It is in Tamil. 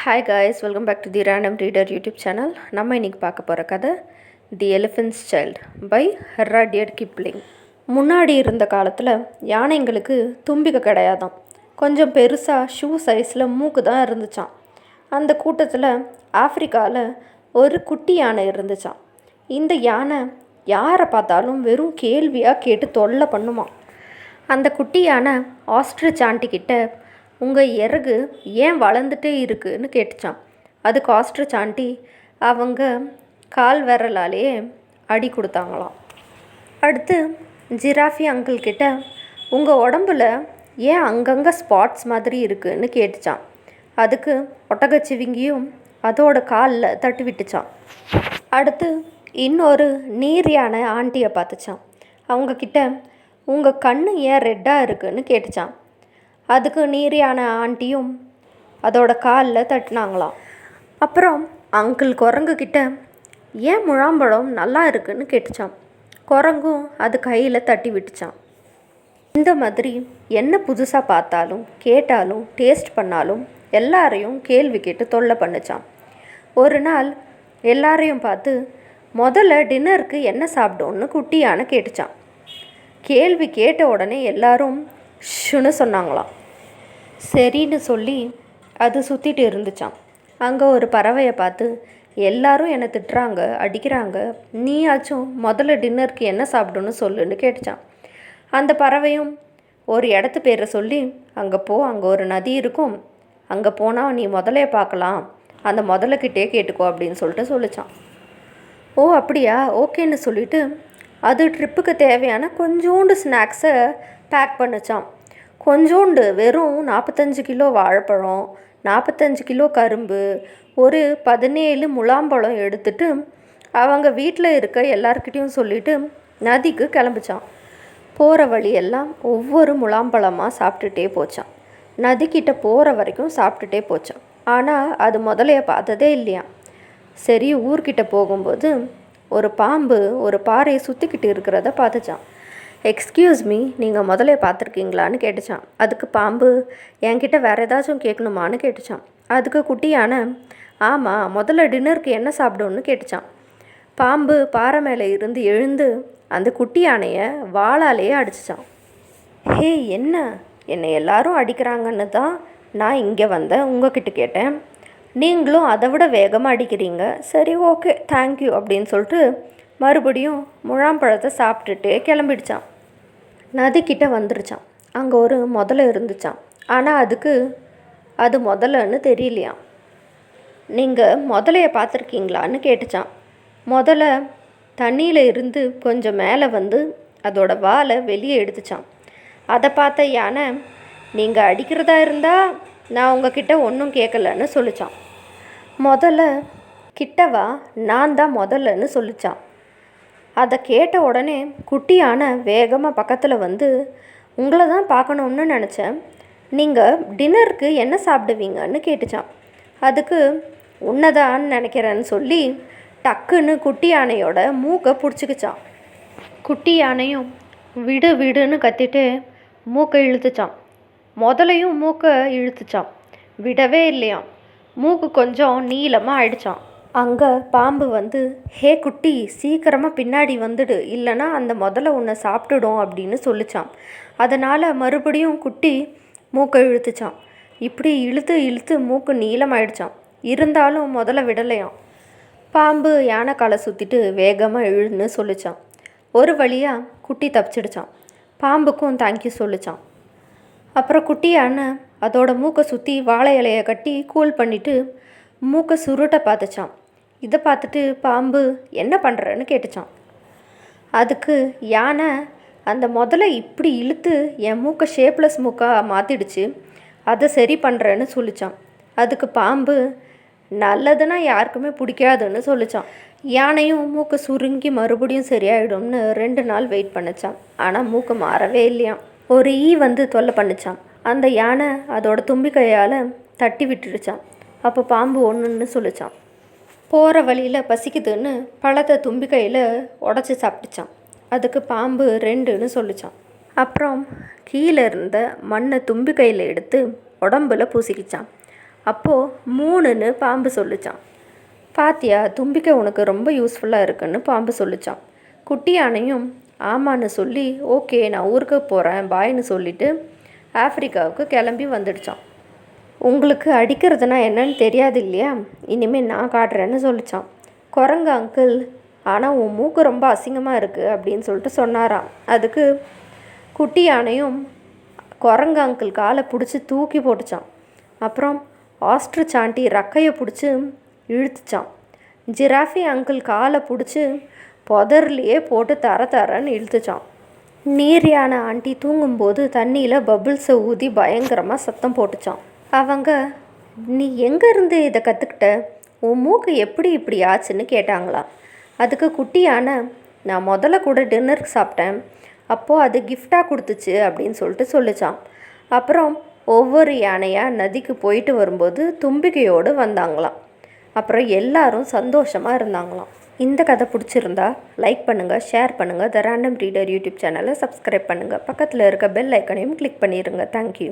Hi guys, welcome back to the random reader YouTube channel. நம்ம இன்றைக்கி பார்க்க போகிற கதை the elephant's child by Rudyard Kipling. முன்னாடி இருந்த காலத்தில் யானைங்களுக்கு தும்பிக்கை கிடையாதாம். கொஞ்சம் பெருசாக ஷூ சைஸில் மூக்கு தான் இருந்துச்சான். அந்த கூட்டத்தில் ஆஃப்ரிக்காவில் ஒரு குட்டி யானை இருந்துச்சான். இந்த யானை யாரை பார்த்தாலும் வெறும் கேள்வியாக கேட்டு தொல்லை பண்ணுமா. அந்த குட்டி யானை ஆஸ்ட்ரிச் ஆண்டிக்கிட்ட உங்கள் இறகு ஏன் வளர்ந்துட்டே இருக்குன்னு கேட்டுச்சான். அதுக்கு ஆஸ்ட்ரிச் ஆண்டி அவங்க கால் விரலாலே அடி கொடுத்தாங்களாம். அடுத்து ஜிராஃபி அங்கிள் கிட்ட உங்கள் உடம்புல ஏன் அங்கங்கே ஸ்பாட்ஸ் மாதிரி இருக்குன்னு கேட்டுச்சான். அதுக்கு ஒட்டகச்சிவிங்கியும் அதோட காலில் தட்டி விட்டுச்சான். அடுத்து இன்னொரு நீர் யானை ஆண்டியை பார்த்துச்சான். அவங்கக்கிட்ட உங்கள் கண் ஏன் ரெட்டாக இருக்குன்னு கேட்டுச்சான். அதுக்கு நீர் யானை ஆண்டியும் அதோட காலில் தட்டினாங்களாம். அப்புறம் அங்கிள் குரங்குக்கிட்ட ஏன் முழாம்பழம் நல்லா இருக்குன்னு கேட்டுச்சான். குரங்கும் அது கையில் தட்டி விட்டுச்சான். இந்த மாதிரி என்ன புதுசாக பார்த்தாலும் கேட்டாலும் டேஸ்ட் பண்ணாலும் எல்லாரையும் கேள்வி கேட்டு தொல்லை பண்ணுச்சான். ஒரு நாள் எல்லாரையும் பார்த்து முதல்ல டின்னருக்கு என்ன சாப்பிட்டோன்னு குட்டி யானை கேட்டுச்சான். கேள்வி கேட்ட உடனே எல்லாரும் ஷுன்னு சொன்னாங்களாம். சரின்னு சொல்லி அது சுற்றிட்டு இருந்துச்சான். அங்கே ஒரு பறவையை பார்த்து எல்லாரும் என்னை திட்டுறாங்க, அடிக்கிறாங்க, நீயாச்சும் முதல்ல டின்னருக்கு என்ன சாப்பிடணும்னு சொல்லுன்னு கேட்டுச்சான். அந்த பறவையும் ஒரு இடத்து பேரை சொல்லி அங்கே அங்கே ஒரு நதி இருக்கும், அங்கே போனால் நீ முதலையை பார்க்கலாம், அந்த முதலைக்கிட்டே கேட்டுக்கோ அப்படின்னு சொல்லிச்சான். ஓ அப்படியா, ஓகேன்னு சொல்லிவிட்டு அது ட்ரிப்புக்கு தேவையான கொஞ்சோண்டு ஸ்நாக்ஸை பேக் பண்ணுச்சான். கொஞ்சோண்டு வெறும் 45 கிலோ வாழைப்பழம், 45 கிலோ கரும்பு, ஒரு 17 முலாம்பழம் எடுத்துட்டு அவங்க வீட்டில் இருக்க எல்லாருக்கிட்டையும் சொல்லிவிட்டு நதிக்கு கிளம்பிச்சான். போகிற வழியெல்லாம் ஒவ்வொரு முலாம்பழமாக சாப்பிட்டுட்டே போச்சான். நதிக்கிட்ட போகிற வரைக்கும் சாப்பிட்டுட்டே போச்சான். ஆனால் அது முதலைய பார்த்ததே இல்லையா. சரி, ஊர்கிட்ட போகும்போது ஒரு பாம்பு ஒரு பாறையை சுற்றிக்கிட்டு இருக்கிறத பார்த்துச்சான். எக்ஸ்கியூஸ் மீ, நீங்கள் முதலையை பார்த்துருக்கீங்களான்னு கேட்டுச்சான். அதுக்கு பாம்பு என்கிட்ட வேறு ஏதாச்சும் கேட்கணுமான்னு கேட்டுச்சான். அதுக்கு குட்டியான ஆமாம், முதல்ல டின்னருக்கு என்ன சாப்பிடும்னு கேட்டுச்சான். பாம்பு பாறை மேலே இருந்து எழுந்து அந்த குட்டி யானையை வாளாலேயே அடிச்சிச்சான். ஹே, என்னை எல்லாரும் அடிக்கிறாங்கன்னு தான் நான் இங்கே வந்தேன், உங்ககிட்ட கேட்டேன். நீங்களும் அதை விட வேகமாக அடிக்கிறீங்க. சரி, ஓகே, தேங்க்யூ அப்படின்னு சொல்லிட்டு மறுபடியும் முழாம்பழத்தை சாப்பிட்டுட்டே கிளம்பிடுச்சான். நதிக்கிட்ட வந்துருச்சான். அங்கே ஒரு முதலை இருந்துச்சான். ஆனால் அதுக்கு அது முதலைன்னு தெரியலையாம். நீங்கள் முதலையை பார்த்துருக்கீங்களான்னு கேட்டுச்சான். முதல்ல தண்ணியில் இருந்து கொஞ்சம் மேலே வந்து அதோட வாலை வெளியே எடுத்துச்சான். அதை பார்த்த யானை நீங்கள் அடிக்கிறதா இருந்தால் நான் உங்ககிட்ட ஒன்றும் கேட்கலன்னு சொல்லிச்சான். முதல்ல கிட்டவா, நான் தான் முதல்லன்னு சொல்லிச்சான். அதை கேட்ட உடனே குட்டியான வேகமாக பக்கத்தில் வந்து உங்களை தான் பார்க்கணுன்னு நினச்சேன், நீங்கள் டின்னருக்கு என்ன சாப்பிடுவீங்கன்னு கேட்டுச்சான். அதுக்கு உன்னதான்னு நினைக்கிறேன்னு சொல்லி டக்குன்னு குட்டி யானையோட மூக்கை பிடிச்சிக்கிச்சான். குட்டி யானையும் விடு விடுன்னு கத்திட்டு மூக்கை இழுத்துச்சான். முதலையும் மூக்கை இழுத்துச்சான். விடவே இல்லையாம். மூக்கு கொஞ்சம் நீளமாக ஆயிடுச்சான். அங்கே பாம்பு வந்து ஹே குட்டி, சீக்கிரமாக பின்னாடி வந்துடு, இல்லைனா அந்த முதல்ல உன்னை சாப்பிட்டுடும் அப்படின்னு சொல்லிச்சான். அதனால் மறுபடியும் குட்டி மூக்கை இழுத்துச்சான். இப்படி இழுத்து இழுத்து மூக்கு நீளமாயிடுச்சான். இருந்தாலும் முதல்ல விடலையாம். பாம்பு யானை காலை சுற்றிட்டு வேகமாக இழுன்னு சொல்லிச்சான். ஒரு வழியாக குட்டி தப்பிச்சிடுச்சான். பாம்புக்கும் தேங்க்யூ சொல்லிச்சான். அப்புறம் குட்டி யானை அதோட மூக்கை சுற்றி வாழை இலையை கட்டி கூல் பண்ணிவிட்டு மூக்கை சுருட்ட பார்த்துச்சான். இதை பார்த்துட்டு பாம்பு என்ன பண்ணுறன்னு கேட்டுச்சான். அதுக்கு யானை அந்த முதல்ல இப்படி இழுத்து என் மூக்கை ஷேப்லெஸ் மூக்காக மாற்றிடுச்சு, அதை சரி பண்ணுறேன்னு சொல்லிச்சான். அதுக்கு பாம்பு நல்லதுன்னா யாருக்குமே பிடிக்காதுன்னு சொல்லிச்சான். யானையும் மூக்கை சுருங்கி மறுபடியும் சரியாயிடும்னு 2 நாள் வெயிட் பண்ணிச்சான். ஆனால் மூக்கு மாறவே இல்லையாம். ஒரு வந்து தொல்லை பண்ணிச்சான். அந்த யானை அதோட தும்பிக்கையால் தட்டி விட்டுடுச்சான். அப்போ பாம்பு ஒன்றுன்னு சொல்லிச்சான். போகிற வழியில் பசிக்குதுன்னு பழத்தை தும்பிக்கையில் உடச்சி சாப்பிட்டுச்சான். அதுக்கு பாம்பு 2ன்னு சொல்லிச்சான். அப்புறம் கீழே இருந்த மண்ணை தும்பிக்கையில் எடுத்து உடம்புல பூசிக்கிச்சான். அப்போது 3ன்னு பாம்பு சொல்லிச்சான். பாத்தியா, தும்பிக்கை உனக்கு ரொம்ப யூஸ்ஃபுல்லாக இருக்குன்னு பாம்பு சொல்லிச்சான். குட்டி யானையும் ஆமான்னு சொல்லி ஓகே நான் ஊருக்கு போகிறேன் பாய்னு சொல்லிவிட்டு ஆஃப்ரிக்காவுக்கு கிளம்பி வந்துடுச்சான். உங்களுக்கு அடிக்கிறதுனா என்னன்னு தெரியாது இல்லையா, இனிமேல் நான் காட்டுறேன்னு சொல்லிச்சான். குரங்கு அங்கிள், ஆனால் உன் மூக்கு ரொம்ப அசிங்கமாக இருக்குது அப்படின்னு சொல்லிட்டு சொன்னாராம். அதுக்கு குட்டி யானையும் குரங்கு அங்கிள் காலை பிடிச்சி தூக்கி போட்டுச்சான். அப்புறம் ஆஸ்ட்ரிச் ஆண்டி ரக்கையை பிடிச்சி இழுத்துச்சான். ஜிராஃபி அங்கிள் காலை பிடிச்சி புதர்லேயே போட்டு தரன்னு இழுத்துச்சான். நீர் யானை ஆண்டி தூங்கும்போது தண்ணியில் பபுள்ஸை ஊதி பயங்கரமாக சத்தம் போட்டுச்சான். அவங்க, நீ எங்கேருந்து இதை கற்றுக்கிட்ட, உன் மூக்கு எப்படி இப்படி ஆச்சுன்னு கேட்டாங்களாம். அதுக்கு குட்டி யானை, நான் முதல்ல கூட டின்னருக்கு சாப்பிட்டேன், அப்போது அது கிஃப்டாக கொடுத்துச்சு அப்படின்னு சொல்லிட்டு சொல்லிச்சான். அப்புறம் ஒவ்வொரு யானையாக நதிக்கு போயிட்டு வரும்போது தும்பிக்கையோடு வந்தாங்களாம். அப்புறம் எல்லாரும் சந்தோஷமாக இருந்தாங்களாம். இந்த கதை பிடிச்சிருந்தா லைக் பண்ணுங்கள், ஷேர் பண்ணுங்கள். த ரேண்டம் ரீடர் யூடியூப் சேனலை சப்ஸ்கிரைப் பண்ணுங்கள். பக்கத்தில் இருக்க பெல் ஐக்கனையும் கிளிக் பண்ணிடுங்க. தேங்க்யூ.